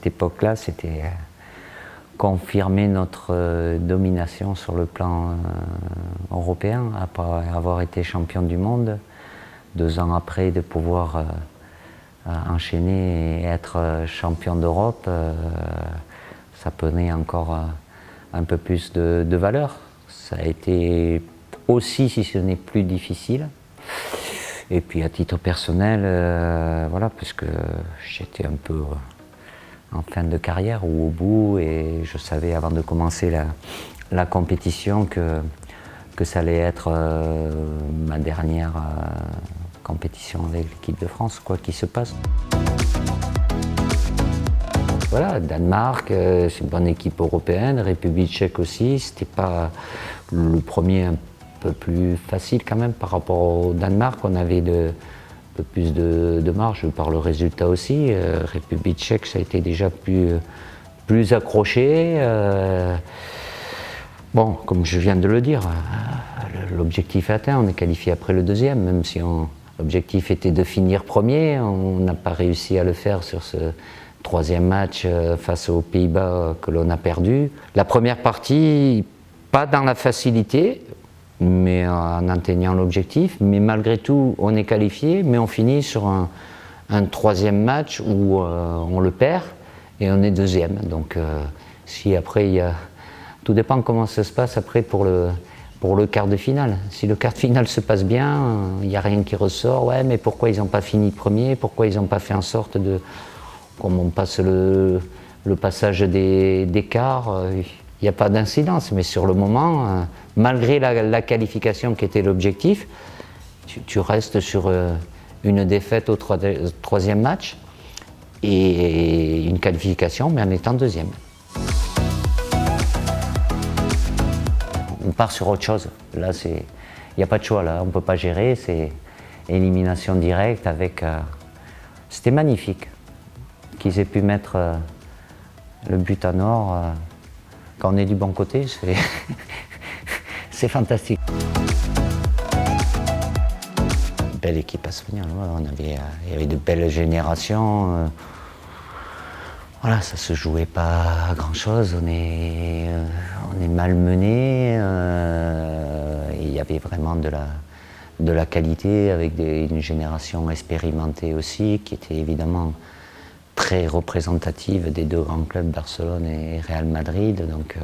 cette époque-là, c'était confirmer notre domination sur le plan européen, après avoir été champion du monde. 2 ans après, de pouvoir enchaîner et être champion d'Europe, ça prenait encore un peu plus de valeur. Ça a été aussi, si ce n'est plus difficile. Et puis à titre personnel, voilà, puisque j'étais un peu en fin de carrière ou au bout, et je savais avant de commencer la compétition que ça allait être ma dernière compétition avec l'équipe de France, quoi qu'il se passe. Voilà, Danemark, c'est une bonne équipe européenne, République tchèque aussi, c'était pas le premier un peu plus facile quand même par rapport au Danemark, on avait un peu plus de marge par le résultat aussi. République tchèque, ça a été déjà plus accroché. Bon, comme je viens de le dire, l'objectif est atteint, on est qualifié après le deuxième, même si l'objectif était de finir premier, on n'a pas réussi à le faire sur ce 3e match face aux Pays-Bas que l'on a perdu. La première partie, pas dans la facilité, mais en atteignant l'objectif, mais malgré tout, on est qualifié, mais on finit sur un 3e match où on le perd et on est 2e. Donc si après il y a... Tout dépend comment ça se passe après pour le quart de finale. Si le quart de finale se passe bien, il n'y a rien qui ressort. Ouais, mais pourquoi ils n'ont pas fini premier? Pourquoi ils n'ont pas fait en sorte de... Comme on passe le passage des quarts, il n'y a pas d'incidence. Mais sur le moment, malgré la qualification qui était l'objectif, tu restes sur une défaite au 3e match et une qualification, mais en étant 2e. On part sur autre chose. Là, il n'y a pas de choix. Là, on ne peut pas gérer. C'est élimination directe avec. C'était magnifique qu'ils aient pu mettre le but en or. Quand on est du bon côté, c'est fantastique. Belle équipe à souvenir. Il y avait de belles générations. Voilà, ça se jouait pas à grand chose, on est malmenés, il y avait vraiment de la qualité avec une génération expérimentée aussi, qui était évidemment très représentative des 2 grands clubs, Barcelone et Real Madrid, donc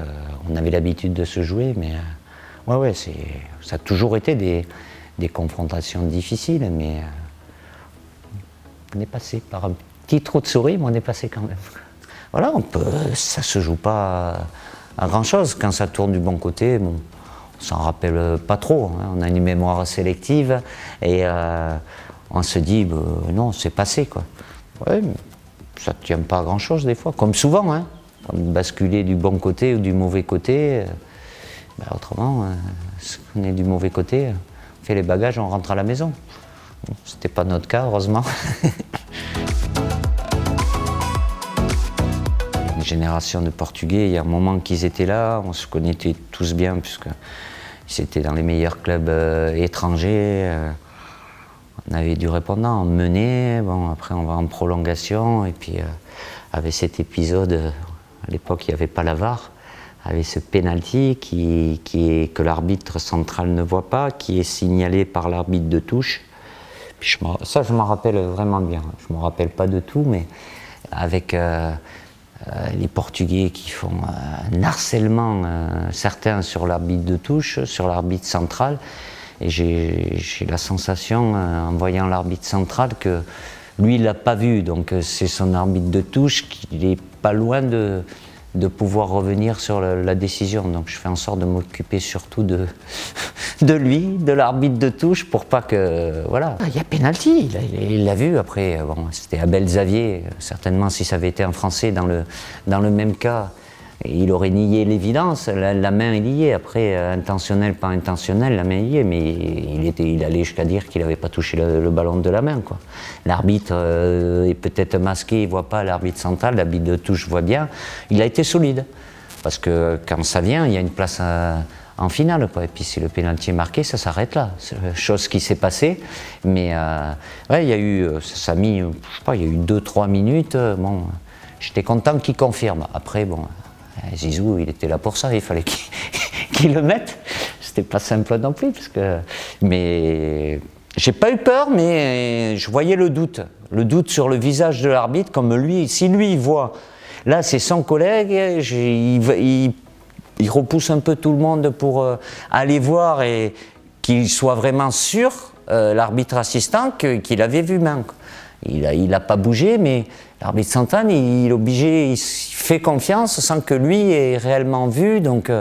on avait l'habitude de se jouer, mais ouais, ça a toujours été des confrontations difficiles, mais on est passé par un petit trou de souris, mais on est passé quand même. Voilà, ça se joue pas à grand chose. Quand ça tourne du bon côté, bon, on s'en rappelle pas trop. Hein. On a une mémoire sélective et on se dit, non, c'est passé, quoi. Ouais, mais ça ne tient pas à grand chose des fois, comme souvent. Hein. Comme basculer du bon côté ou du mauvais côté. Autrement, si on est du mauvais côté, on fait les bagages, on rentre à la maison. Bon, c'était pas notre cas, heureusement. Génération de Portugais, il y a un moment qu'ils étaient là, on se connaissait tous bien puisqu'ils étaient dans les meilleurs clubs étrangers. On avait du répondant, on menait, bon, après on va en prolongation et puis avec cet épisode, à l'époque il n'y avait pas la VAR, avec ce penalty que l'arbitre central ne voit pas, qui est signalé par l'arbitre de touche. Puis ça je m'en rappelle vraiment bien, je ne me rappelle pas de tout, mais avec... les Portugais qui font un harcèlement, certains sur l'arbitre de touche, sur l'arbitre central. Et j'ai la sensation, en voyant l'arbitre central, que lui, il ne l'a pas vu. Donc c'est son arbitre de touche qu'il n'est pas loin de pouvoir revenir sur la décision. Donc je fais en sorte de m'occuper surtout de lui, de l'arbitre de touche, pour pas que... Voilà. Il y a pénalty, il l'a vu. Après, bon, c'était Abel Xavier. Certainement, si ça avait été un Français dans le même cas, il aurait nié l'évidence. La main, il y est. Après, intentionnel, pas intentionnel, la main y est. Mais il allait jusqu'à dire qu'il n'avait pas touché le ballon de la main, quoi. L'arbitre est peut-être masqué, il ne voit pas l'arbitre central. L'arbitre de touche voit bien. Il a été solide. Parce que quand ça vient, il y a une place en finale, quoi. Et puis si le pénalty est marqué, ça s'arrête là. C'est chose qui s'est passée. Mais ouais, il y a eu, ça a mis, je sais pas, il y a eu 2-3 minutes. Bon, j'étais content qu'il confirme. Après, bon, Zizou, il était là pour ça, il fallait qu'il le mette. C'était pas simple non plus, mais j'ai pas eu peur, mais je voyais le doute sur le visage de l'arbitre, comme lui, si lui il voit, là c'est son collègue, il repousse un peu tout le monde pour aller voir et qu'il soit vraiment sûr, l'arbitre assistant, qu'il avait vu main. Il n'a pas bougé, mais l'arbitre central, il est obligé, il fait confiance sans que lui ait réellement vu. Donc,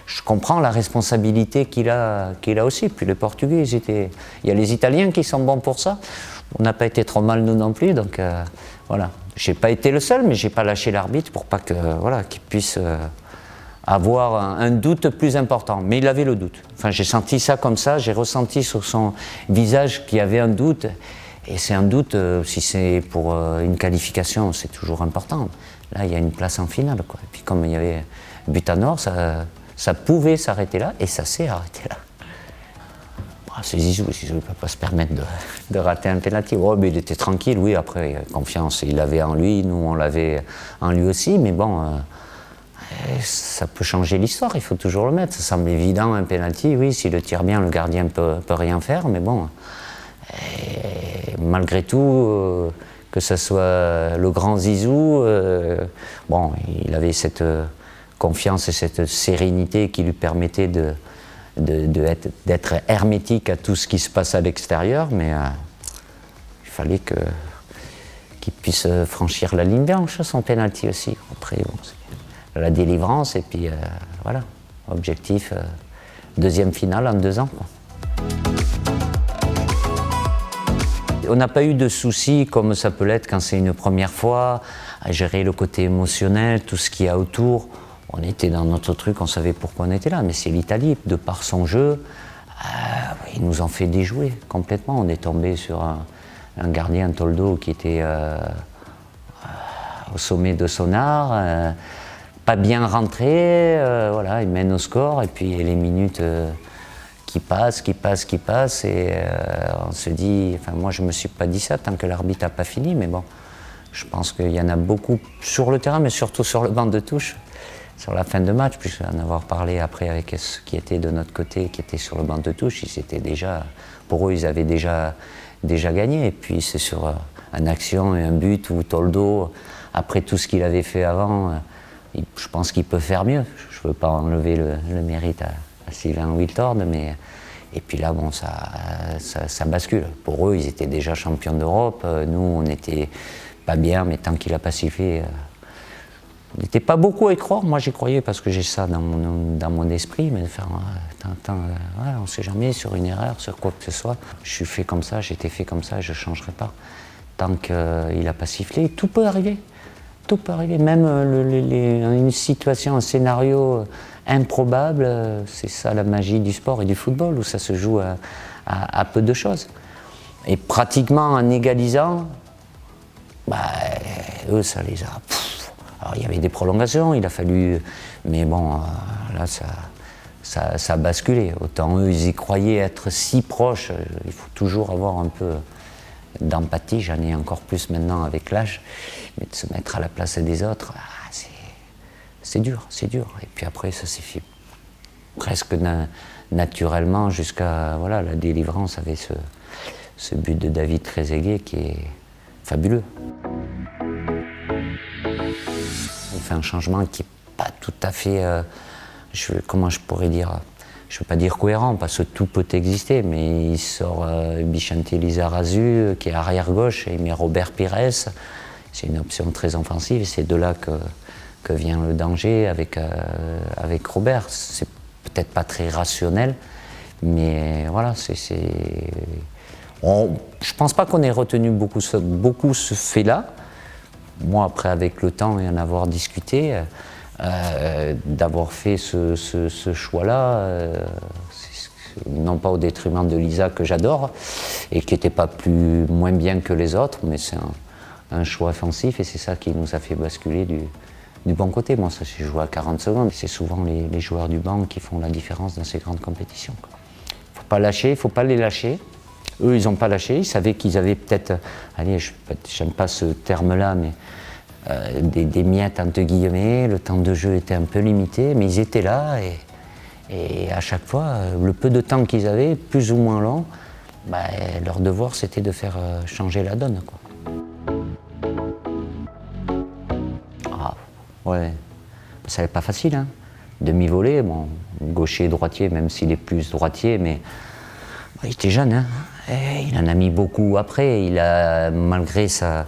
je comprends la responsabilité qu'il a aussi. Puis les Portugais, il y a les Italiens qui sont bons pour ça. On n'a pas été trop mal nous non plus. Donc, voilà. J'ai pas été le seul, mais j'ai pas lâché l'arbitre pour pas que, voilà, qu'il puisse avoir un doute plus important. Mais il avait le doute. Enfin, j'ai senti ça comme ça. J'ai ressenti sur son visage qu'il y avait un doute. Et c'est un doute, si c'est pour une qualification, c'est toujours important. Là, il y a une place en finale, quoi. Et puis comme il y avait but à Nord, ça pouvait s'arrêter là, et ça s'est arrêté là. Bon, c'est Zizou, il ne peut pas se permettre de rater un pénalty. Oh, mais il était tranquille, oui, après, confiance, il l'avait en lui, nous on l'avait en lui aussi, mais bon, ça peut changer l'histoire, il faut toujours le mettre. Ça semble évident, un pénalty, oui, s'il le tire bien, le gardien peut rien faire, mais bon... Et malgré tout, que ce soit le grand Zizou, bon, il avait cette confiance et cette sérénité qui lui permettait d'être hermétique à tout ce qui se passe à l'extérieur, mais il fallait qu'il puisse franchir la ligne blanche, son penalty aussi. Après, bon, la délivrance, et puis voilà, objectif, deuxième finale en 2 ans, quoi. On n'a pas eu de soucis comme ça peut l'être quand c'est une première fois, à gérer le côté émotionnel, tout ce qu'il y a autour. On était dans notre truc, on savait pourquoi on était là, mais c'est l'Italie, de par son jeu, ils nous ont fait déjouer complètement. On est tombé sur un gardien, Toldo, qui était au sommet de son art, pas bien rentré, voilà, il mène au score, et puis les minutes... qui passe, et on se dit, enfin moi je me suis pas dit ça tant que l'arbitre n'a pas fini, mais bon, je pense qu'il y en a beaucoup sur le terrain, mais surtout sur le banc de touche, sur la fin de match, puisque en avoir parlé après avec ceux qui étaient de notre côté, qui étaient sur le banc de touche, ils étaient déjà, pour eux ils avaient déjà gagné, et puis c'est sur une action et un but où Toldo, après tout ce qu'il avait fait avant, je pense qu'il peut faire mieux. Je veux pas enlever le mérite à Sylvain Wiltord, mais et puis là bon ça bascule. Pour eux ils étaient déjà champions d'Europe, nous on n'était pas bien, mais tant qu'il a pas sifflé, on n'était pas beaucoup à y croire. Moi j'y croyais parce que j'ai ça dans mon esprit, mais de faire ouais, on sait jamais sur une erreur, sur quoi que ce soit. Je suis fait comme ça, j'ai été fait comme ça, je changerai pas. Tant qu'il a pas sifflé, tout peut arriver. Tout peut arriver, même une situation, un scénario improbable, c'est ça la magie du sport et du football, où ça se joue à peu de choses. Et pratiquement en égalisant, bah, eux ça les a... Alors il y avait des prolongations, il a fallu... Mais bon, là ça a basculé. Autant eux ils y croyaient être si proches, il faut toujours avoir un peu d'empathie, j'en ai encore plus maintenant avec l'âge, mais de se mettre à la place des autres, c'est dur, c'est dur. Et puis après, ça s'est fait presque naturellement jusqu'à voilà, la délivrance avec ce but de David Trezeguet qui est fabuleux. On fait un changement qui n'est pas tout à fait, comment je pourrais dire, je ne veux pas dire cohérent, parce que tout peut exister, mais il sort Bichente Lizarazu, qui est arrière-gauche, et il met Robert Pires. C'est une option très offensive, et c'est de là que vient le danger avec Robert. C'est peut-être pas très rationnel, mais voilà, je pense pas qu'on ait retenu beaucoup ce fait-là. Moi, après, avec le temps et en avoir discuté, d'avoir fait ce choix-là, non pas au détriment de Lisa que j'adore et qui n'était pas moins bien que les autres, mais c'est un choix offensif et c'est ça qui nous a fait basculer du bon côté. Moi, ça s'est joué à 40 secondes. C'est souvent les joueurs du banc qui font la différence dans ces grandes compétitions. Il ne faut pas lâcher, il ne faut pas les lâcher. Eux, ils n'ont pas lâché, ils savaient qu'ils avaient peut-être, allez, j'aime pas ce terme-là, mais des miettes entre guillemets, le temps de jeu était un peu limité, mais ils étaient là et à chaque fois, le peu de temps qu'ils avaient, plus ou moins long, bah, leur devoir c'était de faire changer la donne, quoi. Ah, ouais, ça n'est pas facile, hein. Demi-volée, bon, gaucher, droitier, même s'il est plus droitier, mais il était jeune, hein. Et il en a mis beaucoup après. Il a, malgré sa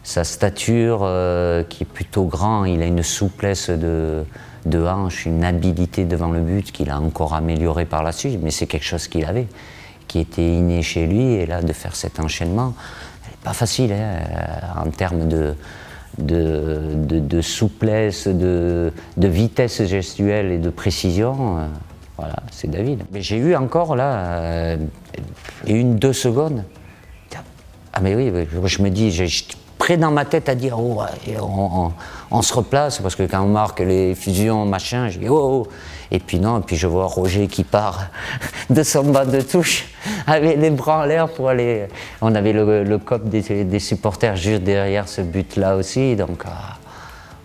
stature qui est plutôt grand, il a une souplesse de hanche, une habileté devant le but qu'il a encore amélioré par la suite, mais c'est quelque chose qu'il avait, qui était inné chez lui, et là de faire cet enchaînement, c'est pas facile, hein, en termes de souplesse, de vitesse gestuelle et de précision. Voilà, c'est David. Mais j'ai eu encore là 1-2 secondes. Ah mais oui, je me dis, j'étais près dans ma tête à dire oh, on se replace, parce que quand on marque les fusions, machin, je dis oh, oh. Et puis non, et puis je vois Roger qui part de son banc de touche avec les bras en l'air pour aller. On avait le cop des supporters juste derrière ce but-là aussi, donc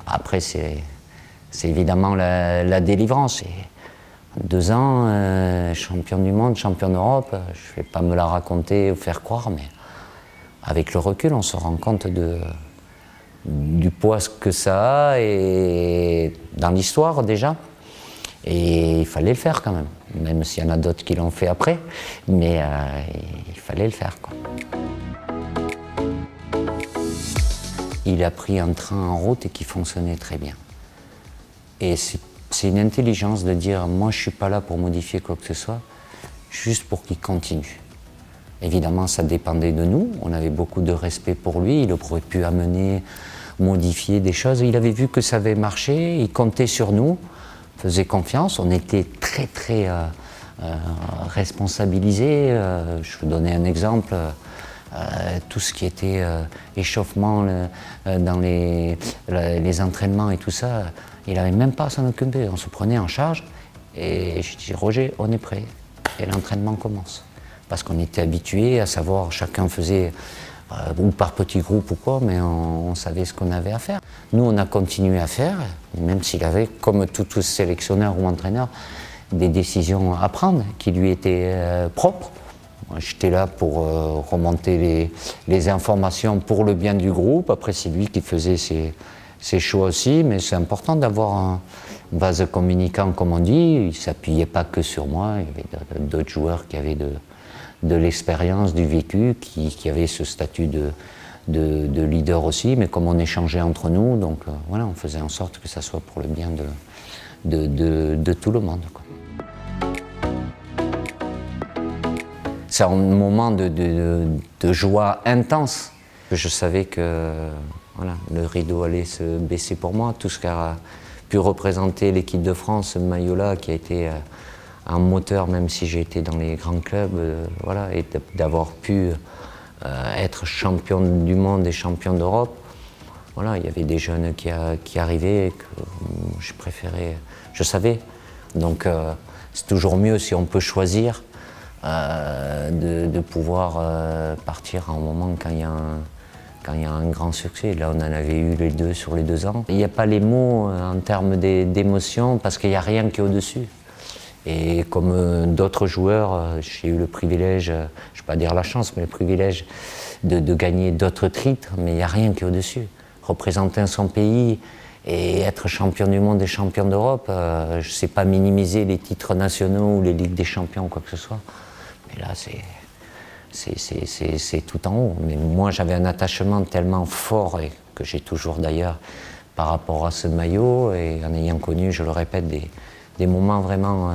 après c'est évidemment la délivrance. Et 2 ans, champion du monde, champion d'Europe, je ne vais pas me la raconter ou faire croire, mais avec le recul, on se rend compte du poids que ça a et dans l'histoire déjà. Et il fallait le faire quand même s'il y en a d'autres qui l'ont fait après, mais il fallait le faire, quoi. Il a pris un train en route et qui fonctionnait très bien. Et c'est une intelligence de dire, moi je ne suis pas là pour modifier quoi que ce soit, juste pour qu'il continue. Évidemment, ça dépendait de nous, on avait beaucoup de respect pour lui, il aurait pu amener, modifier des choses. Il avait vu que ça avait marché, il comptait sur nous, faisait confiance, on était très très responsabilisés. Je vous donner un exemple, tout ce qui était échauffement dans les entraînements et tout ça, il n'avait même pas à s'en occuper, on se prenait en charge et je dis Roger, on est prêt et l'entraînement commence. Parce qu'on était habitués à savoir, chacun faisait ou par petits groupes ou quoi, mais on savait ce qu'on avait à faire. Nous, on a continué à faire, même s'il avait, comme tout sélectionneur ou entraîneur, des décisions à prendre qui lui étaient propres. Moi, j'étais là pour remonter les informations pour le bien du groupe. Après, c'est lui qui faisait ses choix aussi, mais c'est important d'avoir un vase communicant, comme on dit. Il ne s'appuyait pas que sur moi, il y avait d'autres joueurs qui avaient de l'expérience, du vécu, qui avaient ce statut de leader aussi, mais comme on échangeait entre nous, donc voilà, on faisait en sorte que ça soit pour le bien de tout le monde, quoi. C'est un moment de joie intense. Je savais que voilà, le rideau allait se baisser pour moi. Tout ce qu'a pu représenter l'équipe de France, ce maillot-là, qui a été un moteur, même si j'ai été dans les grands clubs, voilà, et d'avoir pu être champion du monde et champion d'Europe. Voilà, il y avait des jeunes qui arrivaient que je préférais, je savais. Donc c'est toujours mieux si on peut choisir de pouvoir partir à un moment quand il y a un grand succès. Là, on en avait eu les deux sur les 2 ans. Il n'y a pas les mots en termes d'émotion parce qu'il n'y a rien qui est au-dessus. Et comme d'autres joueurs, j'ai eu le privilège, je ne vais pas dire la chance, mais le privilège de gagner d'autres titres, mais il n'y a rien qui est au-dessus. Représenter son pays et être champion du monde et champion d'Europe, je ne sais pas minimiser les titres nationaux ou les Ligues des champions ou quoi que ce soit. Mais là, c'est tout en haut. Mais moi, j'avais un attachement tellement fort, et que j'ai toujours d'ailleurs, par rapport à ce maillot, et en ayant connu, je le répète, des moments vraiment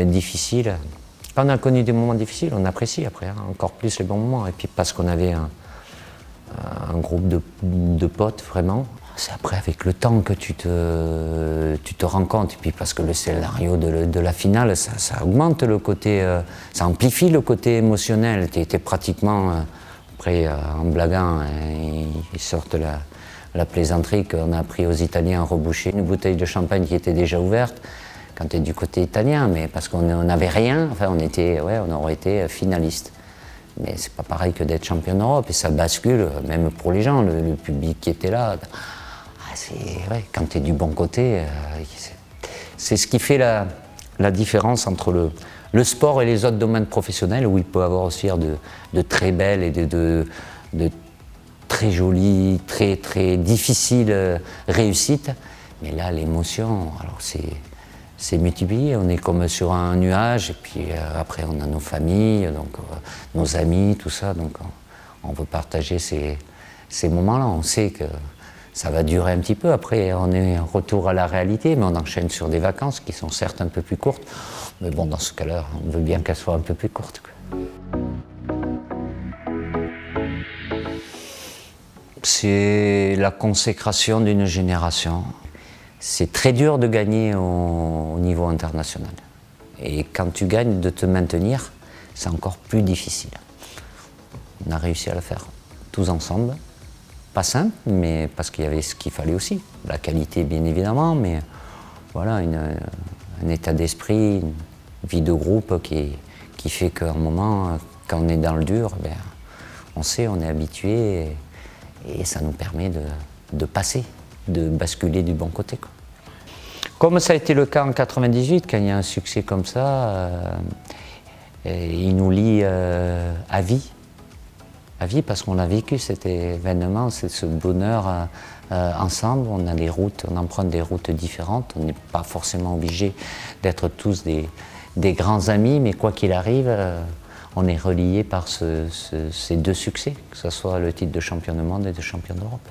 difficiles. Quand on a connu des moments difficiles, on apprécie après, hein, encore plus les bons moments. Et puis parce qu'on avait un groupe de potes, vraiment. C'est après, avec le temps, que tu te rends compte. Et puis parce que le scénario de la finale, ça augmente le côté, ça amplifie le côté émotionnel. Tu étais pratiquement, après, en blaguant, ils sortent la plaisanterie qu'on a appris aux Italiens à reboucher une bouteille de champagne qui était déjà ouverte. Quand tu es du côté italien, mais parce qu'on n'avait rien, enfin on aurait été finaliste. Mais c'est pas pareil que d'être champion d'Europe, et ça bascule, même pour les gens, le public qui était là. ouais, quand tu es du bon côté, c'est ce qui fait la différence entre le sport et les autres domaines professionnels, où il peut y avoir aussi de très belles et de très jolies, très, très difficiles réussites. Mais là, l'émotion, alors c'est multiplié. On est comme sur un nuage, et puis après, on a nos familles, donc, nos amis, tout ça. Donc, on veut partager ces moments-là. On sait que ça va durer un petit peu. Après, on est en retour à la réalité, mais on enchaîne sur des vacances qui sont certes un peu plus courtes. Mais bon, dans ce cas-là, on veut bien qu'elles soient un peu plus courtes, quoi. C'est la consécration d'une génération. C'est très dur de gagner au niveau international. Et quand tu gagnes, de te maintenir, c'est encore plus difficile. On a réussi à le faire tous ensemble. Pas simple, mais parce qu'il y avait ce qu'il fallait aussi. La qualité, bien évidemment, mais voilà, un état d'esprit, une vie de groupe qui fait qu'à un moment, quand on est dans le dur, ben, on sait, on est habitué, et ça nous permet de passer, de basculer du bon côté, quoi. Comme ça a été le cas en 98, quand il y a un succès comme ça, il nous lie à vie. À vie, parce qu'on a vécu cet événement, ce bonheur ensemble. On a des routes, on emprunte des routes différentes. On n'est pas forcément obligé d'être tous des grands amis, mais quoi qu'il arrive, on est reliés par ces deux succès, que ce soit le titre de champion du monde et de champion d'Europe.